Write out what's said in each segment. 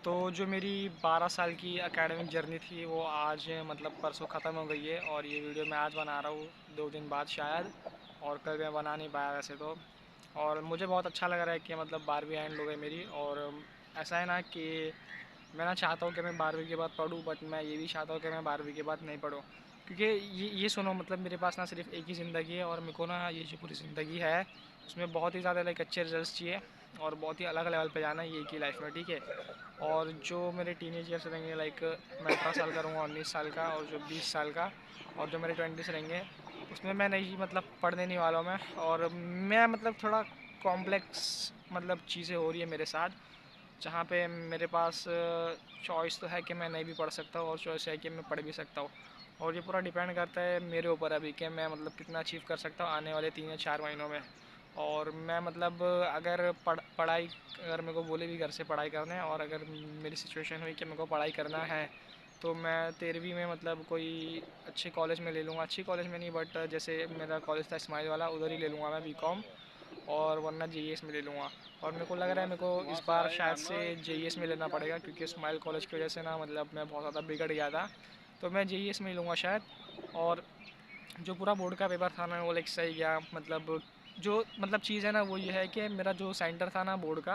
तो जो मेरी 12 साल की एकेडमिक जर्नी थी वो आज मतलब परसों ख़त्म हो गई है और ये वीडियो मैं आज बना रहा हूँ 2 दिन बाद शायद। और कल मैं बना नहीं पाया वैसे तो। और मुझे बहुत अच्छा लग रहा है कि मतलब 12वीं एंड हो गई मेरी। और ऐसा है ना कि मैं ना चाहता हूँ कि मैं 12वीं के बाद पढूँ, बट मैं ये भी चाहता हूँ कि मैं 12वीं के बाद नहीं पढूँ। क्योंकि ये सुनो, मतलब मेरे पास ना सिर्फ एक ही ज़िंदगी है और मेरे को ना ये जो पूरी ज़िंदगी है उसमें बहुत ही ज़्यादा लाइक अच्छे रिजल्ट चाहिए और बहुत ही अलग लेवल पे जाना है ये की लाइफ में, ठीक है। और जो मेरे टीनेज ईयर्स रहेंगे लाइक मैं 18 साल का रहूँगा, 19 साल का, और जो 20 साल का, और जो मेरे 20s रहेंगे उसमें मैं नहीं मतलब पढ़ने नहीं वाला हूँ मैं। और मैं मतलब थोड़ा कॉम्प्लेक्स मतलब चीज़ें हो रही है मेरे साथ, जहाँ पे मेरे पास चॉइस तो है कि मैं नहीं भी पढ़ सकता हूँ और चॉइस है कि मैं पढ़ भी सकता हूँ। और ये पूरा डिपेंड करता है मेरे ऊपर अभी कि मैं मतलब कितना अचीव कर सकता हूँ आने वाले 3 या 4 महीनों में। और मैं मतलब अगर पढ़ाई अगर मेरे को बोले भी घर से पढ़ाई करने, और अगर मेरी सिचुएशन हुई कि मेरे को पढ़ाई करना है, तो मैं 13वीं में मतलब कोई अच्छे कॉलेज में ले लूँगा। अच्छी कॉलेज में नहीं, बट जैसे मेरा कॉलेज था स्माइल वाला, उधर ही ले लूँगा मैं बीकॉम। और वरना जेईएस में ले लूँगा। और मेरे को लग रहा है मेरे को इस बार शायद से जेईएस में लेना पड़ेगा, क्योंकि स्माइल कॉलेज की वजह से ना मतलब मैं बहुत ज़्यादा बिगड़ गया था। तो मैं जेईएस में ही लूँगा शायद। और जो पूरा बोर्ड का पेपर था ना वो लाइक सही गया। मतलब जो मतलब चीज़ है ना वो ये है कि मेरा जो सेंटर था ना बोर्ड का,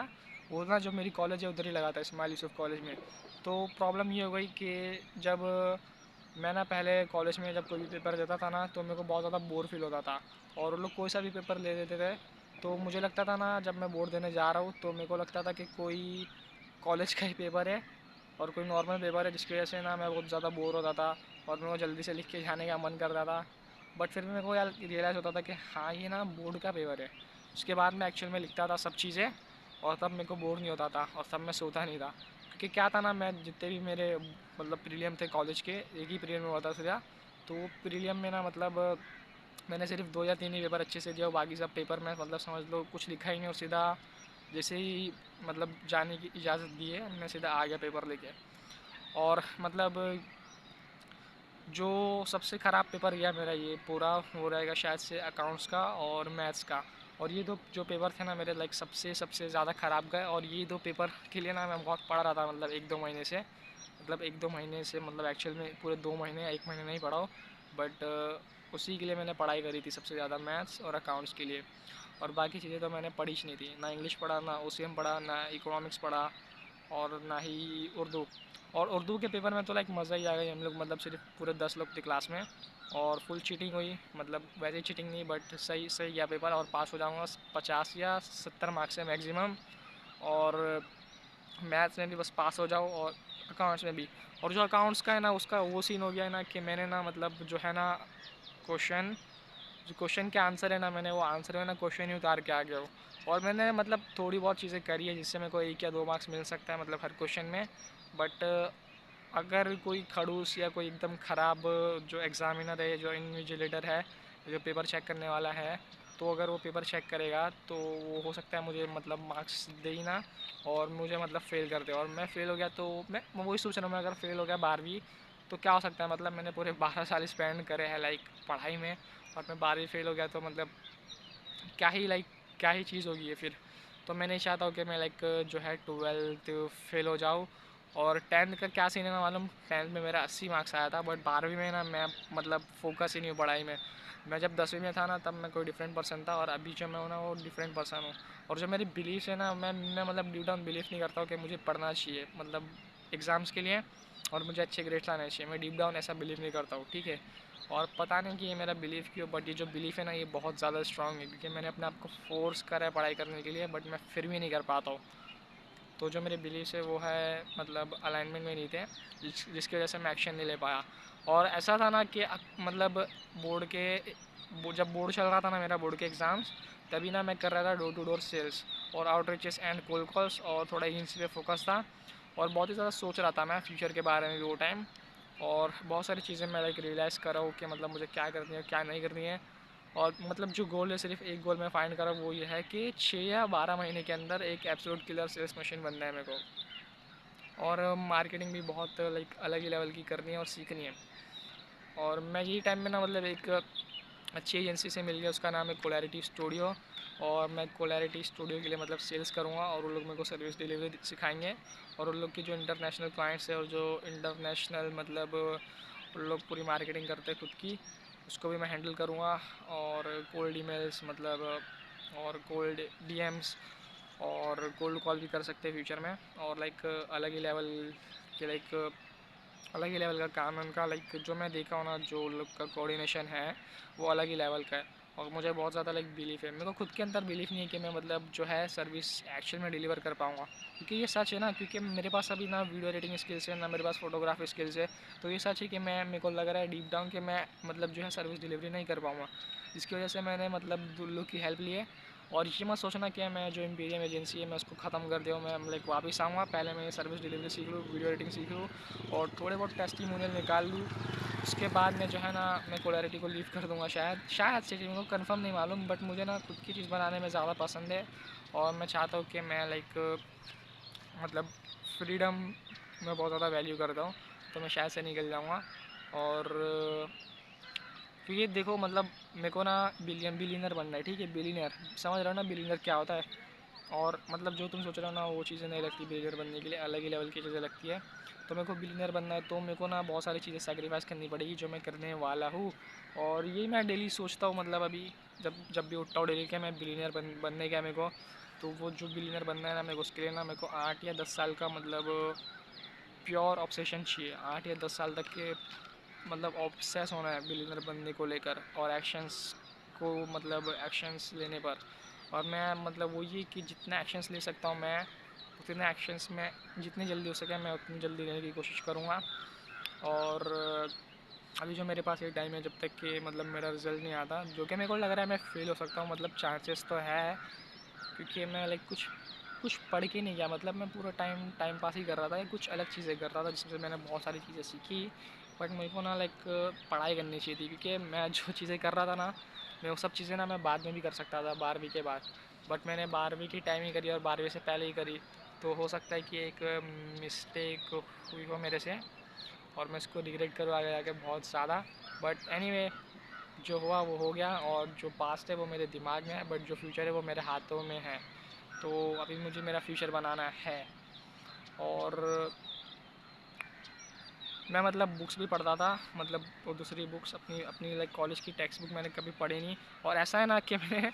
वो ना जो मेरी कॉलेज है उधर ही लगा था, इस्माइल यूसुफ कॉलेज में। तो प्रॉब्लम ये हो गई कि जब मैं ना पहले कॉलेज में जब कोई भी पेपर देता था ना तो मेरे को बहुत ज़्यादा बोर फील होता था। और वो लोग कोई सा भी पेपर ले देते थे, तो मुझे लगता था ना जब मैं बोर्ड देने जा रहा हूँ तो मेरे को लगता था कि कोई कॉलेज का ही पेपर है और कोई नॉर्मल पेपर है, जिसकी वजह से ना मैं बहुत ज़्यादा बोर होता था और मेरे को जल्दी से लिख के जाने का मन करता था। बट फिर भी मेरे को यार रियलाइज़ होता था कि हाँ ये ना बोर्ड का पेपर है। उसके बाद मैं एक्चुअल में लिखता था सब चीज़ें, और तब मेरे को बोर नहीं होता था और तब मैं सोता नहीं था। क्योंकि क्या था ना, मैं जितने भी मेरे मतलब प्रीलियम थे कॉलेज के, एक ही पीरियड में हुआ था सीधा। तो प्रीलियम में ना मतलब मैंने सिर्फ 2 या 3 ही पेपर अच्छे से दिया, और बाकी सब पेपर में मतलब समझ लो कुछ लिखा ही नहीं, और सीधा जैसे ही मतलब जाने की इजाज़त दी है मैं सीधा आ गया पेपर लेके। और मतलब जो सबसे ख़राब पेपर गया मेरा ये पूरा वो रहेगा शायद से अकाउंट्स का और मैथ्स का। और ये दो जो पेपर थे ना मेरे लाइक सबसे सबसे ज़्यादा ख़राब गए। और ये दो पेपर के लिए ना मैं बहुत पढ़ रहा था, मतलब 1-2 महीने से, मतलब 1-2 महीने से, मतलब एक्चुअल में पूरे 2 महीने या 1 महीने नहीं पढ़ा हो। बट उसी के लिए मैंने पढ़ाई करी थी सबसे ज़्यादा, मैथ्स और अकाउंट्स के लिए। और बाकी चीज़ें तो मैंने पढ़ी ही नहीं थी, ना इंग्लिश पढ़ा, ना ओसीएम पढ़ा, ना इकोनॉमिक्स पढ़ा, और ना ही उर्दू। और उर्दू के पेपर में तो लाइक मज़ा ही आ गई, हम लोग मतलब सिर्फ पूरे 10 लोग थे क्लास में, और फुल चीटिंग हुई, मतलब वैसे ही चीटिंग नहीं बट सही सही गया पेपर, और पास हो जाऊँगा 50 या 70 मार्क्स से मैक्सिमम। और मैथ्स में भी बस पास हो जाओ, और अकाउंट्स में भी। और जो अकाउंट्स का है ना उसका वो सीन हो गया है ना कि मैंने ना मतलब जो है ना क्वेश्चन जो क्वेश्चन के आंसर है ना, मैंने वो आंसर में ना क्वेश्चन ही उतार के आ गया हूँ। और मैंने मतलब थोड़ी बहुत चीज़ें करी है जिससे मेरे को 1 या 2 मार्क्स मिल सकता है मतलब हर क्वेश्चन में। बट अगर कोई खड़ूस या कोई एकदम ख़राब जो एग्ज़ामिनर है, जो इन्विजिलेटर है, जो पेपर चेक करने वाला है, तो अगर वो पेपर चेक करेगा तो वो हो सकता है मुझे मतलब मार्क्स दे ही ना, और मुझे मतलब फ़ेल कर दे। और मैं फ़ेल हो गया तो मैं वही सोच रहा हूँ, मैं अगर फ़ेल हो गया 12वीं तो क्या हो सकता है, मतलब मैंने पूरे 12 साल स्पेंड करे हैं लाइक पढ़ाई में, और मैं 12वीं फ़ेल हो गया तो मतलब क्या ही लाइक क्या ही चीज़ होगी ये फिर। तो मैं नहीं चाहता हूँ कि मैं लाइक जो है 12th फेल हो जाऊँ। और 10th का क्या सीन है ना मालूम, 10th में मेरा 80 मार्क्स आया था, बट 12वीं में ना मैं मतलब फोकस ही नहीं हूँ पढ़ाई में। मैं जब 10वीं में था ना तब मैं कोई डिफरेंट पर्सन था, और अभी जो मैं हूँ ना वो डिफरेंट पर्सन हूँ। और जो मेरी बिलीफ है ना, मैं मतलब डीप डाउन बिलीव नहीं करता हूँ कि मुझे पढ़ना चाहिए मतलब एग्ज़ाम्स के लिए, और मुझे अच्छे ग्रेड्स लाने चाहिए। मैं डीप डाउन ऐसा बिलीव नहीं करता हूँ, ठीक है। और पता नहीं कि ये मेरा बिलीफ क्यों, बट ये जो बिलीफ है ना ये बहुत ज़्यादा स्ट्रांग है, क्योंकि मैंने अपने आप को फोर्स करा है पढ़ाई करने के लिए, बट मैं फिर भी नहीं कर पाता हूँ। तो जो मेरे बिलीफ है वो है मतलब अलाइनमेंट में नहीं थे, जिसकी वजह से मैं एक्शन नहीं ले पाया। और ऐसा था ना कि मतलब बोर्ड के जब बोर्ड चल रहा था ना मेरा, बोर्ड के एग्ज़ाम्स, तभी ना मैं कर रहा था डोर टू डोर सेल्स और आउटरीचेस एंड कोल्ड कॉल्स, और थोड़ा एजेंसी पे फोकस था। और बहुत ही ज़्यादा सोच रहा था मैं फ्यूचर के बारे में भी वो टाइम। और बहुत सारी चीज़ें मैं लाइक रियलाइज़ कर रहा हूँ कि मतलब मुझे क्या करनी है क्या नहीं करनी है। और मतलब जो गोल है, सिर्फ एक गोल मैं फाइंड कर रहा हूँ, वो ये है कि 6 या 12 महीने के अंदर एक एब्सोल्यूट किलर सेल्स मशीन बनना है मेरे को। और मार्केटिंग भी बहुत लाइक अलग ही लेवल की करनी है और सीखनी है। और मैं यही टाइम में ना मतलब एक अच्छी एजेंसी से मिल गया, उसका नाम है कोलैरिटी स्टूडियो। और मैं कोलैरिटी स्टूडियो के लिए मतलब सेल्स करूँगा और उन लोग मेरे को सर्विस डिलीवरी सिखाएंगे। और उन लोग की जो इंटरनेशनल क्लाइंट्स है और जो इंटरनेशनल मतलब उन लोग पूरी मार्केटिंग करते हैं खुद की, उसको भी मैं हैंडल करूँगा। और कोल्ड ईमेल्स मतलब और कोल्ड डीएम्स और कोल्ड कॉल भी कर सकते हैं फ्यूचर में। और लाइक अलग ही लेवल के अलग ही लेवल का काम है उनका। लाइक जो मैं देखा हूँ ना, जो लोग का कोऑर्डिनेशन है वो अलग ही लेवल का है। और मुझे बहुत ज़्यादा लाइक बिलीफ है, मेरे को खुद के अंदर बिलीफ नहीं है कि मैं मतलब जो है सर्विस एक्शन में डिलीवर कर पाऊँगा। क्योंकि ये सच है ना, क्योंकि मेरे पास अभी ना वीडियो एडिटिंग स्किल्स है ना मेरे पास फोटोग्राफी स्किल्स है। तो ये सच है कि मैं मेरे को लग रहा है डीप डाउन कि मैं मतलब जो है सर्विस डिलीवरी नहीं कर पाऊँगा। जिसकी वजह से मैंने मतलब लोग की हेल्प ली है। और ये मत सोचना कि मैं जो इम्पीरियम एजेंसी है मैं उसको ख़त्म कर दूँ, मैं लाइक वापस आऊँगा। पहले मैं सर्विस डिलीवरी सीख लूँ, वीडियो एडिटिंग सीख लूँ और थोड़े बहुत टेस्टिमोनियल निकाल लूँ। उसके बाद मैं जो है ना मैं कोलैरिटी को लीव कर दूँगा शायद से, मेरे को कंफर्म नहीं मालूम। बट मुझे ना खुद की चीज़ बनाने में ज़्यादा पसंद है। और मैं चाहता हूँ कि मैं लाइक मतलब फ्रीडम में बहुत ज़्यादा वैल्यू करता हूँ। तो मैं शायद से निकल जाऊँगा। और क्योंकि देखो मतलब मेरे को ना बिलियनर बनना है, ठीक है, बिलियनर, समझ रहे हो ना बिलियनर क्या होता है। और मतलब जो तुम सोच रहे हो ना वो चीज़ें नहीं लगती, बिलियनर बनने के लिए अलग ही लेवल की चीज़ें लगती है। तो मेरे को बिलियनर बनना है तो मेरे को ना बहुत सारी चीज़ें सेक्रीफाइस करनी पड़ेगी जो मैं करने वाला हूँ। और यही मैं डेली सोचता हूँ, मतलब अभी जब जब भी उठता हूँ डेली के मैं बिलियनर बनने का मेरे को। तो वो जो बिलियनर बनना है ना मेरे को, उसके लिए ना मेरे को 8 या 10 साल का मतलब प्योर ऑब्सेशन चाहिए। 8 या 10 साल तक के मतलब ऑब्सेस होना है बिलियनर बनने को लेकर और एक्शंस को मतलब एक्शंस लेने पर। और मैं मतलब वो ये कि जितना एक्शंस ले सकता हूँ मैं उतने एक्शंस में जितनी जल्दी हो सके मैं उतनी जल्दी लेने की कोशिश करूँगा। और अभी जो मेरे पास ये टाइम है जब तक कि मतलब मेरा रिज़ल्ट नहीं आता, जो कि मेरे को लग रहा है मैं फेल हो सकता हूँ, मतलब चांसेस तो है। क्योंकि मैं लाइक कुछ कुछ पढ़ के नहीं गया, मतलब मैं पूरा टाइम पास ही कर रहा था या कुछ अलग चीज़ें कर रहा था जिसमें मैंने बहुत सारी चीज़ें सीखी। बट मेरे को ना लाइक पढ़ाई करनी चाहिए थी, क्योंकि मैं जो चीज़ें कर रहा था ना मैं वो सब चीज़ें ना मैं बाद में भी कर सकता था 12वीं के बाद। बट मैंने 12वीं की टाइम ही करी और 12वीं से पहले ही करी। तो हो सकता है कि एक मिस्टेक हुई हो मेरे से और मैं इसको रिग्रेट करूँ आगे जाके बहुत ज़्यादा। बट एनीवे, जो हुआ वो हो गया और जो पास्ट है वो मेरे दिमाग में है, बट जो फ्यूचर है वो मेरे हाथों में है। तो अभी मुझे मेरा फ्यूचर बनाना है। और मैं मतलब बुक्स भी पढ़ता था, मतलब वो दूसरी बुक्स अपनी अपनी लाइक कॉलेज की टेक्स्ट बुक मैंने कभी पढ़ी नहीं। और ऐसा है ना कि मैंने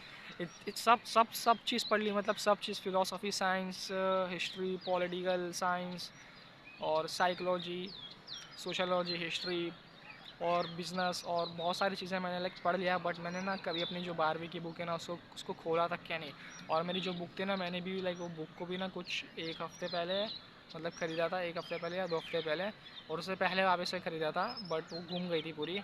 सब चीज़ पढ़ ली, मतलब सब चीज़, philosophy, science, history, political science और साइकोलॉजी, सोशलॉजी, हिस्ट्री और बिज़नेस और बहुत सारी चीज़ें मैंने लाइक पढ़ लिया। बट मैंने ना कभी अपनी जो 12वीं की बुक है ना उसको खोला तक क्या नहीं। और मेरी जो बुक थी ना मैंने भी लाइक वो बुक को भी ना कुछ एक हफ़्ते पहले मतलब ख़रीदा था, 1 हफ़्ते पहले या 2 हफ़्ते पहले। और उससे पहले वापस से ख़रीदा था बट वो गुम गई थी पूरी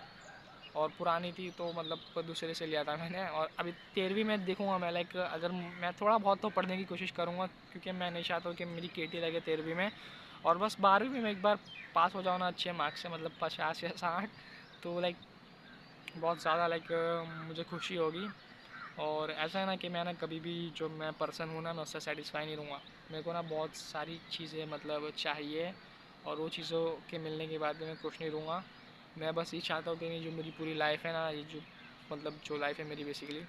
और पुरानी थी, तो मतलब दूसरे से लिया था मैंने। और अभी 13वीं में देखूँगा मैं, लाइक अगर मैं थोड़ा बहुत तो पढ़ने की कोशिश करूँगा, क्योंकि मैं नहीं चाहता हूँ कि मेरी केटी लगे 13वीं में। और बस 12वीं में एक बार पास हो जाओ ना अच्छे मार्क्स से, मतलब 50 या 60, तो लाइक बहुत ज़्यादा लाइक मुझे खुशी होगी। और ऐसा है ना कि मैं ना कभी भी जो मैं पर्सन हूँ ना मैं उससे सेटिस्फाई नहीं रहूँगा। मेरे को ना बहुत सारी चीज़ें मतलब चाहिए और वो चीज़ों के मिलने के बाद भी मैं खुश नहीं रहूँगा। मैं बस ये चाहता हूँ कि जो मेरी पूरी लाइफ है ना, ये जो मतलब जो लाइफ है मेरी बेसिकली,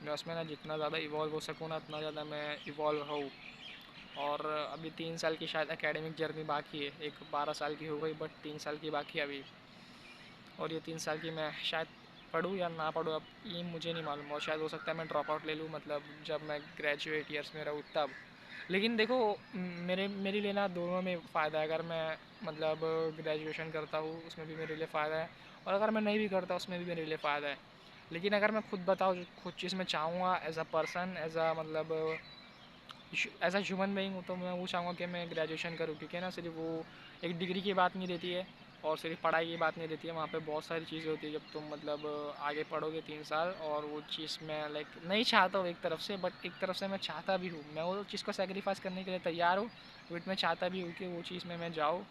मैं उसमें ना जितना ज़्यादा इवॉल्व हो सकूँ ना उतना ज़्यादा मैं इवॉल्व हूँ। और अभी 3 साल की शायद एकेडमिक जर्नी बाकी है, एक 12 साल की हो गई बट 3 साल की बाकी है अभी। और ये 3 साल की मैं शायद पढूँ या ना पढूँ अब ये मुझे नहीं मालूम। और शायद हो सकता है मैं ड्रॉप आउट ले लूँ, मतलब जब मैं ग्रेजुएट ईयर्स में रहूँ तब। लेकिन देखो मेरे लिए ना दोनों में फ़ायदा है। अगर मैं मतलब ग्रेजुएशन करता हूँ उसमें भी मेरे लिए फ़ायदा है, और अगर मैं नहीं भी करता उसमें भी मेरे लिए फ़ायदा है। लेकिन अगर मैं खुद बताऊँ जो खुद चीज़ मैं चाहूँगा as a person, as a human being हूँ, तो मैं वो चाहूँगा कि मैं ग्रेजुएशन करूँ। क्योंकि ना सिर्फ वो एक डिग्री की बात नहीं रहती है और सिर्फ पढ़ाई की बात नहीं रहती है, वहाँ पे बहुत सारी चीज़ें होती है जब तुम मतलब आगे पढ़ोगे 3 साल। और वो चीज़ मैं लाइक नहीं चाहता हूँ एक तरफ से, बट एक तरफ से मैं चाहता भी हूँ, मैं वो चीज़ को सेक्रीफाइस करने के लिए तैयार हूँ। बट मैं चाहता भी हूँ कि वो चीज़ में मैं जाऊँ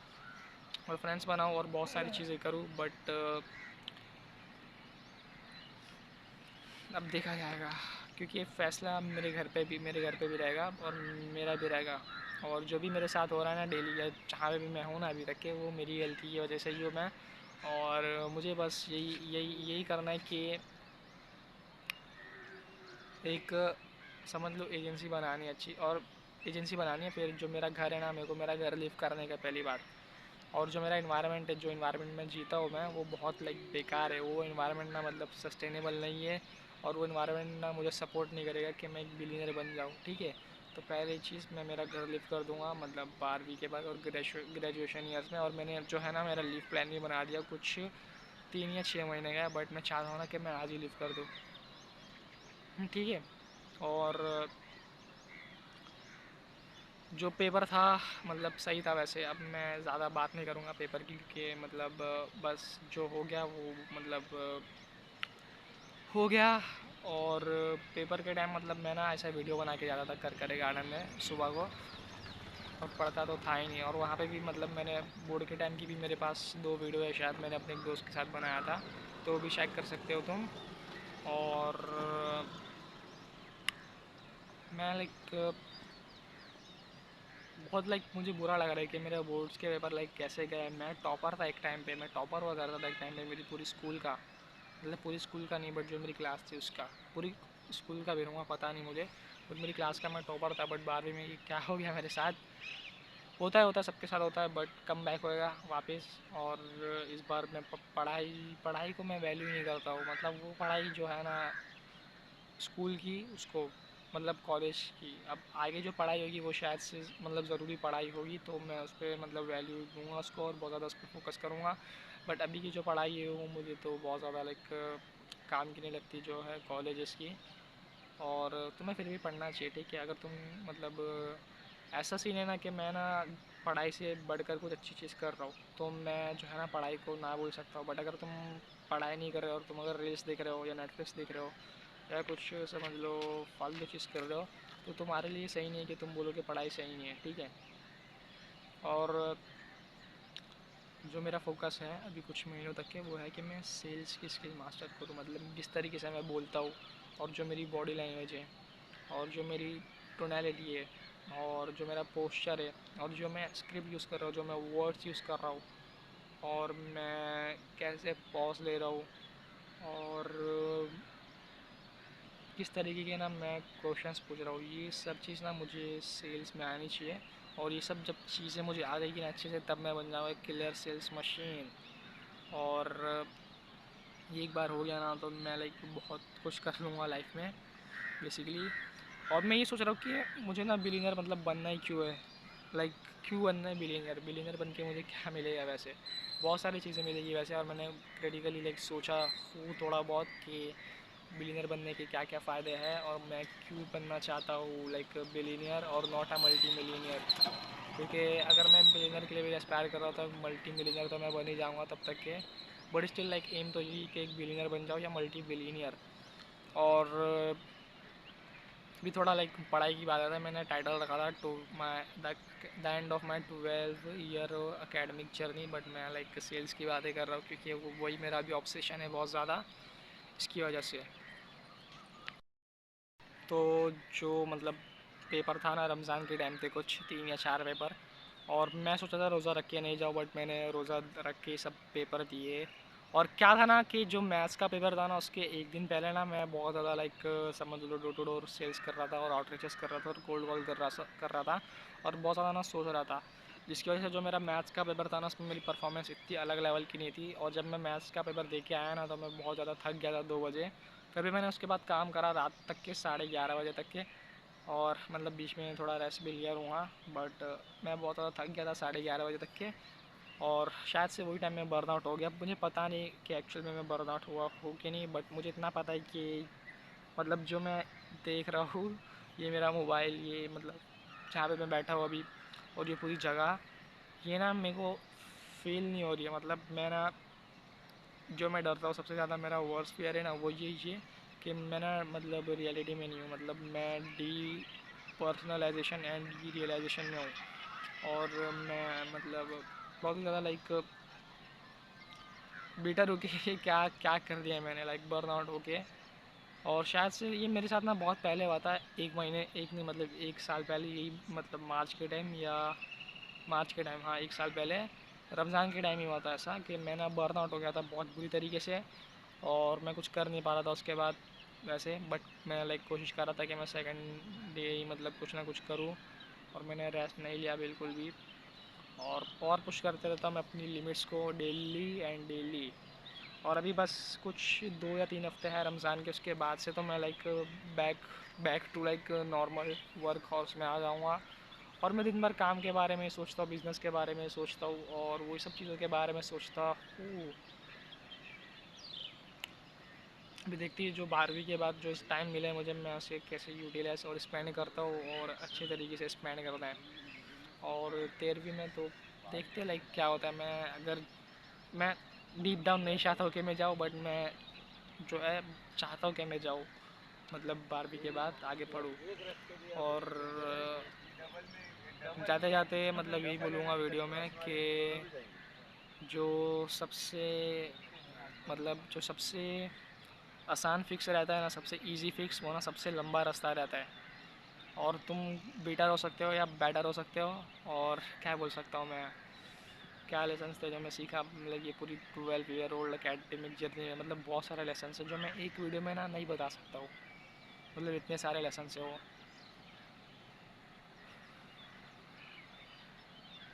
और फ्रेंड्स बनाऊँ और बहुत सारी चीज़ें करूँ। बट अब देखा जाएगा, क्योंकि ये फ़ैसला मेरे घर पे भी रहेगा और मेरा भी रहेगा। और जो भी मेरे साथ हो रहा है ना डेली या जहाँ पे भी मैं हूँ ना अभी तक के, वो मेरी गलती की वजह से ही हूँ मैं। और मुझे बस यही यही यही करना है कि एक समझ लो एजेंसी बनानी है अच्छी, और एजेंसी बनानी है। फिर जो मेरा घर है ना, मेरे को मेरा घर लिव करने का पहली बात। और जो मेरा इन्वायरमेंट है, जो इन्वायरमेंट में जीता हूँ मैं, वो बहुत लाइक बेकार है। वो इन्वायरमेंट ना मतलब सस्टेनेबल नहीं है, और वो इन्वायरमेंट ना मुझे सपोर्ट नहीं करेगा कि मैं एक बिलियनर बन जाऊँ, ठीक है। तो पहली चीज़, मैं मेरा घर लिव कर दूँगा मतलब 12वीं के बाद, और ग्रेजुएशन ईयर्स में। और मैंने जो है ना मेरा लीव प्लान भी बना दिया, कुछ 3 या 6 महीने का है, बट मैं चाहता हूँ ना कि मैं आज ही लीव कर दूँ, ठीक है। और जो पेपर था मतलब सही था वैसे। अब मैं ज़्यादा बात नहीं करूँगा पेपर की, क्योंकि मतलब बस जो हो गया वो मतलब हो गया। और पेपर के टाइम मतलब मैं ना ऐसा वीडियो बना के जाता था करकरे गार्डन में सुबह को, और पढ़ता तो था ही नहीं। और वहाँ पे भी मतलब मैंने बोर्ड के टाइम की भी मेरे पास 2 वीडियो है, शायद मैंने अपने एक दोस्त के साथ बनाया था, तो भी चेक कर सकते हो तुम। और मैं लाइक बहुत लाइक मुझे बुरा लग रहा है कि मेरे बोर्ड्स के पेपर लाइक कैसे गए। मैं टॉपर था एक टाइम पे, मैं टॉपर हुआ करता था एक टाइम पे मेरी पूरी स्कूल का, मतलब पूरी स्कूल का नहीं, बट जो मेरी क्लास थी उसका, पूरी स्कूल का भी रहूँगा पता नहीं मुझे, बट मेरी क्लास का मैं टॉपर था। बट 12वीं में ये क्या हो गया मेरे साथ, होता है सबके साथ होता है, बट कम बैक होएगा वापस। और इस बार मैं पढ़ाई को मैं वैल्यू नहीं करता हूँ। मतलब वो पढ़ाई जो है ना स्कूल की, उसको मतलब कॉलेज की, अब आगे जो पढ़ाई होगी वो शायद से मतलब ज़रूरी पढ़ाई होगी, तो मैं उस पर मतलब वैल्यू दूंगा उसको, और बहुत ज़्यादा उस पर फोकस करूँगा। बट अभी की जो पढ़ाई है वो मुझे तो बहुत ज़्यादा लाइक काम की नहीं लगती, जो है कॉलेजेस की। और तुम्हें फिर भी पढ़ना चाहिए, ठीक है। अगर तुम मतलब ऐसा सीन है ना कि मैं ना पढ़ाई से बढ़कर कुछ अच्छी चीज़ कर रहा हूँ, तो मैं जो है ना पढ़ाई को ना बोल सकता हूँ। बट अगर तुम पढ़ाई नहीं कर रहे हो, और तुम अगर रील्स देख रहे हो या नेटफ्लिक्स देख रहे हो या कुछ समझ लो फालतू चीज़ कर रहे हो, तो तुम्हारे लिए सही नहीं है कि तुम बोलो कि पढ़ाई सही नहीं है, ठीक है। और जो मेरा फोकस है अभी कुछ महीनों तक के, वो है कि मैं सेल्स की स्किल मास्टर करूँ। मतलब किस तरीके से मैं बोलता हूँ, और जो मेरी बॉडी लैंग्वेज है, और जो मेरी टोनैलिटी है, और जो मेरा पोस्चर है, और जो मैं स्क्रिप्ट यूज़ कर रहा हूँ, जो मैं वर्ड्स यूज़ कर रहा हूँ, और मैं कैसे पॉज ले रहा हूँ, और किस तरीके के ना मैं क्वेश्चंस पूछ रहा हूँ, ये सब चीज़ ना मुझे सेल्स में आनी चाहिए। और ये सब जब चीज़ें मुझे आ जाएगी ना अच्छे से, तब मैं बन जाऊँगा एक क्लियर सेल्स मशीन। और ये एक बार हो गया ना, तो मैं लाइक बहुत कुछ कर लूँगा लाइफ में बेसिकली। और मैं ये सोच रहा हूँ कि मुझे ना बिलियनर मतलब बनना ही क्यों है, लाइक क्यों बनना है बिलियनर। बिलियनर बन के मुझे क्या मिलेगा वैसे, बहुत सारी चीज़ें मिलेगी वैसे। और मैंने क्रिटिकली लाइक सोचा हूँ थोड़ा बहुत कि बिलियनर बनने के क्या क्या फ़ायदे हैं, और मैं क्यों बनना चाहता हूँ लाइक बिलियनर और नॉट अ मल्टी मिलियनियर। क्योंकि अगर मैं बिलियनर के लिए भी एस्पायर कर रहा था, मल्टी मिलियनर तो मैं बन ही जाऊँगा तब तक के। बट स्टिल लाइक एम तो यही कि एक बिलियनर बन जाओ या मल्टी बिलियनियर। और भी थोड़ा लाइक पढ़ाई की बात है, मैंने टाइटल रखा था to my the end of my 12 year academic journey. But मैं लाइक सेल्स की बातें कर रहा हूँ, क्योंकि वही मेरा अभी ऑब्सेशन है बहुत ज़्यादा, इसकी वजह से। तो जो मतलब पेपर था ना रमज़ान के टाइम पे, कुछ 3 या 4 पेपर, और मैं सोचा था रोज़ा रख के नहीं जाऊँ, बट मैंने रोज़ा रख के सब पेपर दिए। और क्या था ना कि जो मैथ्स का पेपर था ना, उसके एक दिन पहले ना मैं बहुत ज़्यादा लाइक समझ लो डोर टू डोर सेल्स कर रहा था, और आउटरीचेस कर रहा था, और कोल्ड कॉल कर रहा था, और बहुत ज़्यादा ना सोच रहा था। जिसकी वजह से जो मेरा मैथ्स का पेपर था ना, उसमें मेरी परफॉर्मेंस इतनी अलग लेवल की नहीं थी। और जब मैं मैथ्स का पेपर दे के आया ना, तो मैं बहुत ज़्यादा थक गया था 2 बजे। फिर भी मैंने उसके बाद काम करा रात तक के 11:30 बजे तक के, और मतलब बीच में थोड़ा रेस्ट भी लिया रहूँगा। बट मैं बहुत ज़्यादा थक गया था 11:30 बजे तक के, और शायद से वही टाइम में बर्न आउट हो गया। मुझे पता नहीं कि एक्चुअल में मैं बर्न आउट हुआ हूँ कि नहीं, बट मुझे इतना पता है कि मतलब जो मैं देख रहा हूँ, ये मेरा मोबाइल, ये मतलब जहाँ पे मैं बैठा हूँ अभी, और ये पूरी जगह, ये ना मेरे को फील नहीं हो रही है। मतलब मैं ना जो मैं डरता हूँ सबसे ज़्यादा, मेरा वर्स्ट फियर है ना वो यही है कि मैं ना मतलब रियलिटी में नहीं हूँ। मतलब मैं depersonalization and derealization में हूँ। और मैं मतलब बहुत ही ज़्यादा लाइक बीटर होके क्या क्या कर दिया मैंने, लाइक बर्न आउट होके। और शायद से ये मेरे साथ ना बहुत पहले हुआ था, एक महीने, एक नहीं मतलब 1 साल पहले, यही मतलब मार्च के टाइम, या मार्च के टाइम, हाँ 1 साल पहले रमज़ान के टाइम ही हुआ था ऐसा कि मैं ना बर्न आउट हो गया था बहुत बुरी तरीके से, और मैं कुछ कर नहीं पा रहा था उसके बाद। वैसे, बट मैं लाइक कोशिश कर रहा था कि मैं सेकंड डे ही मतलब कुछ ना कुछ करूँ, और मैंने रेस्ट नहीं लिया बिल्कुल भी, और पुश करते रहता मैं अपनी लिमिट्स को डेली एंड डेली। और अभी बस कुछ 2 या 3 हफ्ते हैं रमज़ान के, उसके बाद से तो मैं like back back to like normal work house में आ जाऊँगा। और मैं दिन भर काम के बारे में सोचता हूँ, बिज़नेस के बारे में सोचता हूँ, और वही सब चीज़ों के बारे में सोचता हूँ। अभी देखती है जो 12वीं के बाद जो टाइम मिले मुझे, मैं उसे कैसे यूटिलाइज और स्पेंड करता हूँ, और अच्छे तरीके से स्पेंड करता है। और 13वीं में तो देखते लाइक क्या होता है। मैं डीप डाउन नहीं चाहता हूँ कि मैं जाऊँ, बट मैं जो है चाहता हूँ कि मैं जाऊँ, मतलब 12वीं के बाद आगे पढूँ। और जाते जाते मतलब यही बोलूँगा वीडियो में कि जो सबसे जो सबसे आसान फिक्स रहता है ना, सबसे इजी फिक्स, वो ना सबसे लंबा रास्ता रहता है। और तुम बेटर हो सकते हो या बेटर हो सकते हो। और क्या बोल सकता हूँ मैं, क्या लेसन थे जो मैं सीखा, मतलब ये पूरी 12 ईयर ओल्ड अकेडमिक जर्नी में, मतलब बहुत सारे लेसन है जो मैं एक वीडियो में ना नहीं बता सकता हूँ। मतलब इतने सारे लेसन है वो,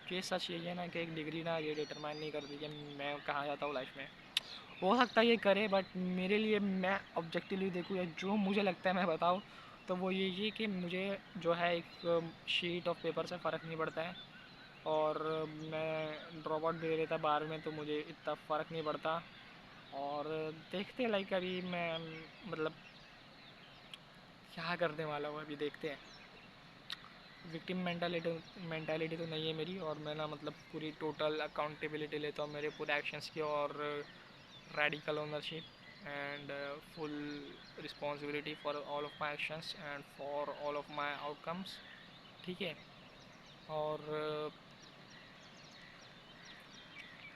कि सच यही है ना कि एक डिग्री ना ये डिटरमाइन नहीं करती कि मैं कहाँ जाता हूँ लाइफ में। हो सकता है ये करे, बट मेरे लिए, मैं ऑब्जेक्टिवली देखूँ या जो मुझे लगता है मैं बताऊँ, तो वो ये कि मुझे जो है एक शीट ऑफ पेपर से फ़र्क नहीं पड़ता है। और मैं ड्रॉप आउट भी दे देता 12 में, तो मुझे इतना फ़र्क नहीं पड़ता। और देखते लाइक अभी मैं मतलब क्या करने वाला हूँ, अभी देखते हैं। विक्टिम मेंटालिटी तो नहीं है मेरी, और मैं ना मतलब पूरी टोटल अकाउंटेबिलिटी लेता हूँ मेरे पूरे एक्शंस की, और radical ownership and full responsibility for all of my actions and for all of my outcomes. ठीक है। और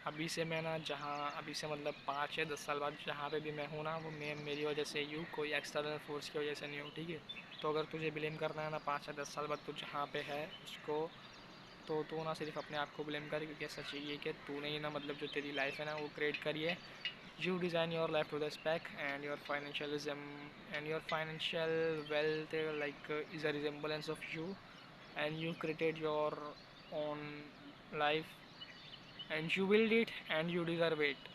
अभी से मैं ना जहाँ, अभी से मतलब 5 या 10 साल बाद जहाँ पे भी मैं हूँ ना, वो मैं मेरी वजह से ही हूँ, कोई एक्सटर्नल फोर्स की वजह से नहीं हूँ। ठीक है। तो अगर तुझे ब्लेम करना है ना 5 या 10 साल बाद तू जहाँ पे है उसको, तो तू ना सिर्फ अपने आप को ब्लेम कर, क्योंकि ऐसा चाहिए कि तूने ही ना मतलब जो तेरी लाइफ है ना वो क्रिएट करी है। You design your life to the spec, and your financial wealth like is a resemblance of you, and you created your own life, and you build it, and you deserve it.